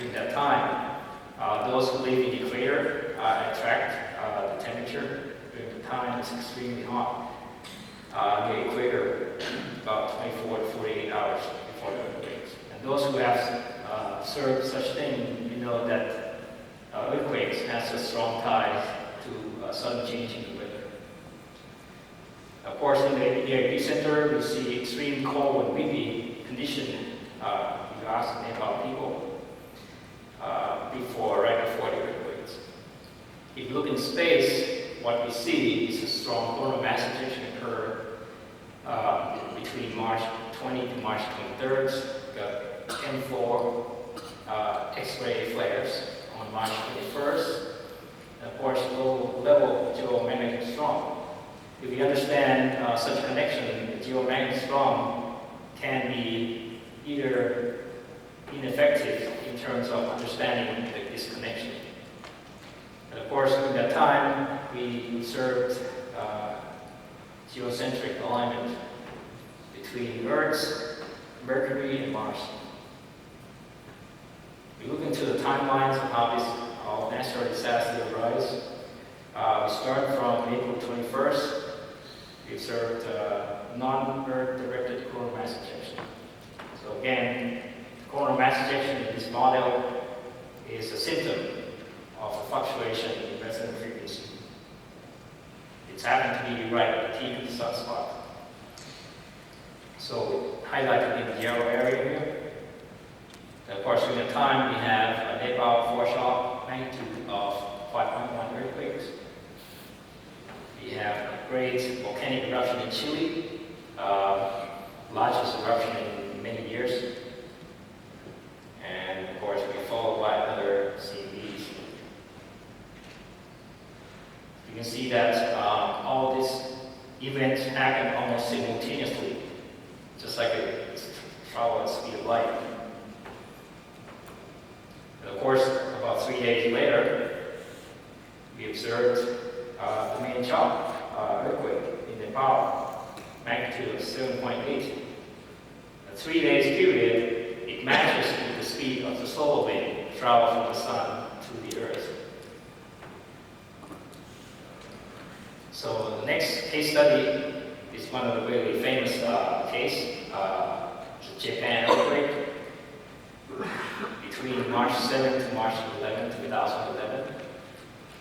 during that time. Those who live in the equator attract the temperature during the time it's extremely hot. The equator about 24 to 48 hours before the earthquakes. And those who have observed such thing, you know that earthquakes has a strong tie to sudden change in the weather. Of course, in the epicenter, we see extreme cold and windy condition. You ask the Nepal people right before the earthquakes. If you look in space, what we see is a strong coronal mass ejection occur between March 20 to March 23rd. Got M4 X-ray flares on March 21st. And of course, low level geomagnetic storm. If you understand such connection, the geomagnetic storm can be either ineffective in terms of understanding this connection. And of course, during that time, we observed geocentric alignment between Earth, Mercury, and Mars. We look into the timelines of how natural disaster arise. We start from April 21st. We observed non-Earth directed coronal mass ejection. So again, coronal mass ejection in this model is a symptom of a fluctuation in resonant frequency. It's happened to be right at the peak of the sunspot. So highlighted in the yellow area here. And of course, during the time we have a Nepal foreshock magnitude of 5.1 earthquakes. We have a great volcanic eruption in Chile, largest eruption in many years. And of course, we followed by another CMEs. You can see that all these events happen almost simultaneously, just like a travel at the speed of light. And of course, about 3 days later, we observed the main shock earthquake in Nepal, magnitude of 7.8. A 3 days period, it matches with the speed of the solar wind travel from the sun to the earth. So the next case study is one of the really famous case, the Japan earthquake between March 7th to March 11th, 2011.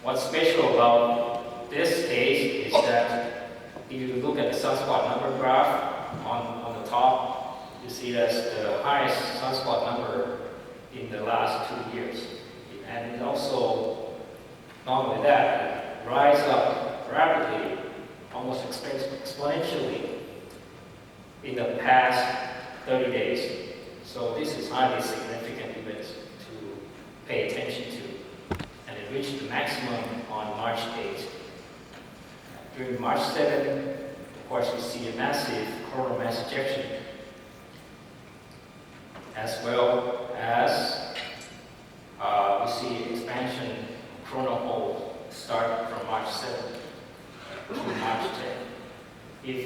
What's special about this case is that if you look at the sunspot number graph on the top, you see that's the highest sunspot number in the last 2 years. And it also, not only that, it rises up rapidly, almost exponentially in the past 30 days. So this is highly significant event to pay attention to. And it reached the maximum on March 8th. During March 7th, of course, we see a massive coronal mass ejection, as well as we see expansion of coronal hole start from March 7th to March 10th. If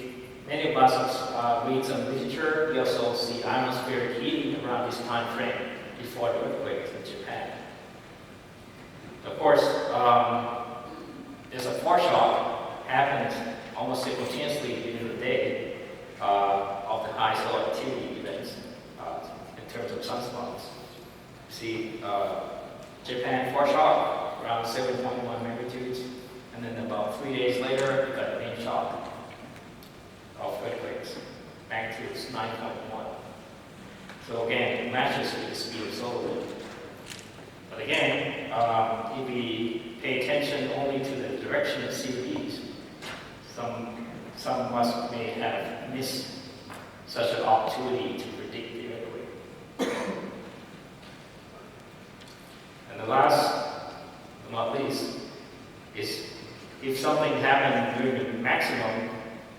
many of us read some literature, we also see atmospheric heating around this time frame before the earthquake in Japan. Of course, there's a foreshock happened almost simultaneously within the day of the high solar activity events in terms of sunspots. See, Japan foreshock around 7.1 magnitudes, and then about 3 days later, we got the main shock of earthquakes, magnitudes 9.1. So again, it matches with the speed of solar wind. But again, if we pay attention only to the direction of CVs, some of us may have missed such an opportunity to predict the earthquake. And the last, but not least, is if something happened during the maximum,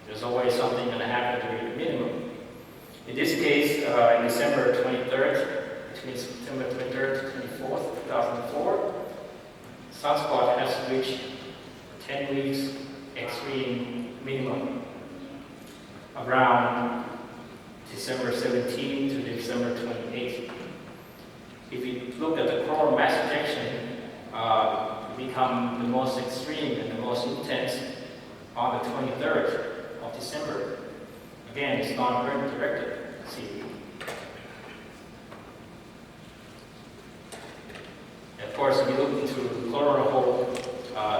there's always something going to happen during the minimum. In this case, in December 23rd, between September 23rd to 24th, 2004, sunspot has reached 10 weeks extreme minimum around December 17th to December 28th. if you look at the coronal mass ejection, become the most extreme and the most intense on the 23rd of December. Again, it's non-directed CVD. Of course, if you look into the coronal hole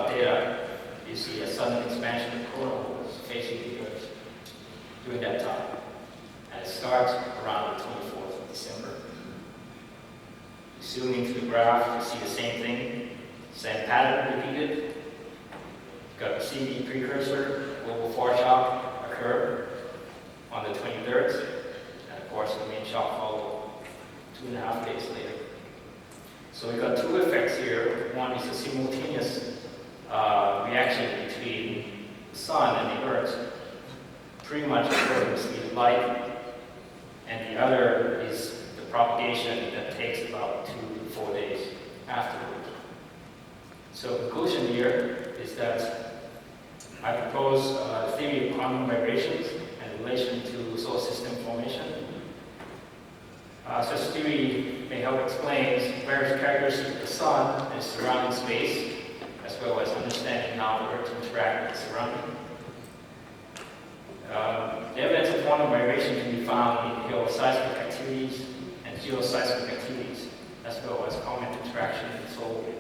data, you see a sudden expansion of coronal holes facing the Earth during that time. And it starts around the 24th of December. Zoom into the graph, you see the same thing, same pattern repeated. Got the CVD precursor, global foreshock occur on the 23rd, and of course the main shock followed 2.5 days later. So we got two effects here. One is a simultaneous reaction between the sun and the Earth, pretty much according to the speed of light, and the other is the propagation that takes about 2 to 4 days afterward. So the conclusion here is that I propose the theory of quantum vibrations in relation to solar system formation. Such theory may help explain various characteristics of the sun and surrounding space, as well as understanding how the Earth interacts with the surrounding. The evidence of quantum vibration can be found in geoseismic activities and geoseismic activities, as well as comet interaction in the solar wave.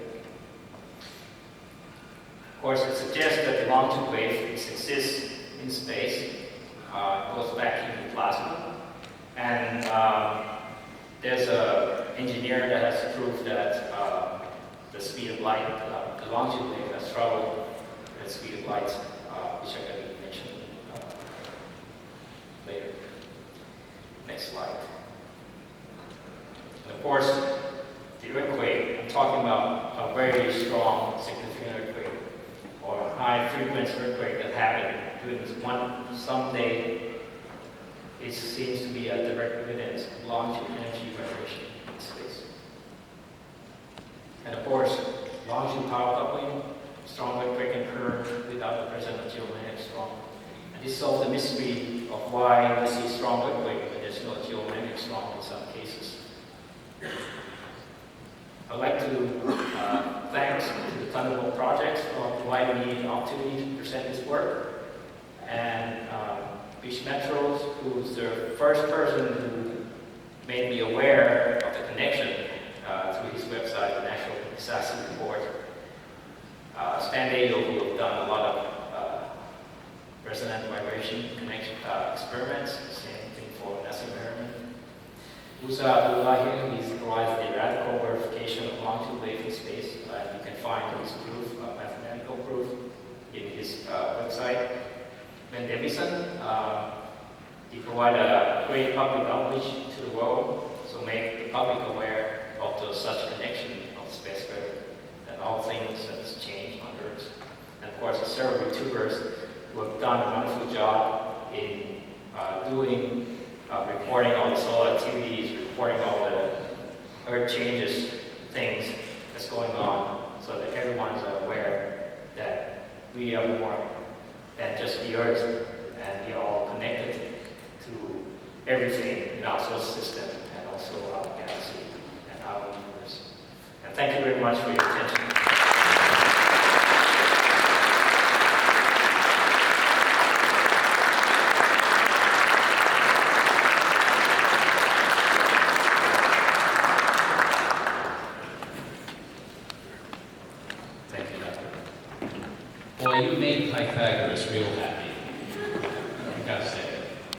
Of course, it suggests that the longitude wave exists in space, both vacuum and plasma, and there's an engineer that has proved that the speed of light, the longitude wave has traveled at the speed of light, which I'm going to mention later. Next slide. And of course, the earthquake, I'm talking about a very strong, significant earthquake, or a high-frequency earthquake that happened during this some day. It seems to be a direct evidence of longitude energy vibration in space. And of course, longitude power coupling, strong earthquake can occur without the presence of geomagnetic storm. And this solves the mystery of why we see strong earthquake when there's no geomagnetic storm in some cases. I'd like to thank the Thunderbolt Project for providing me the opportunity to present this work. And Beach Metros, who's the first person who made me aware of the connection through his website, the National Disaster Report. Stan Dale, who have done a lot of resonant vibration connection experiments, same thing for Nassim Haramein. Uza Abdullahi, he provides the radical verification of longitude wave in space. You can find his proof, mathematical proof, in his website. Ben Davison, he provided a great public outreach to the world, so make the public aware of such connection of space weather and all things that has changed on Earth. And of course, the several YouTubers who have done a wonderful job in reporting all the solar activities, reporting all the Earth changes, things that's going on, so that everyone's aware that we are more than just the Earth, and we are all connected to everything in our solar system and also our galaxy and our universe. And thank you very much for your attention. Thank you, Doctor. Well, you made Pythagoras real happy. I gotta say.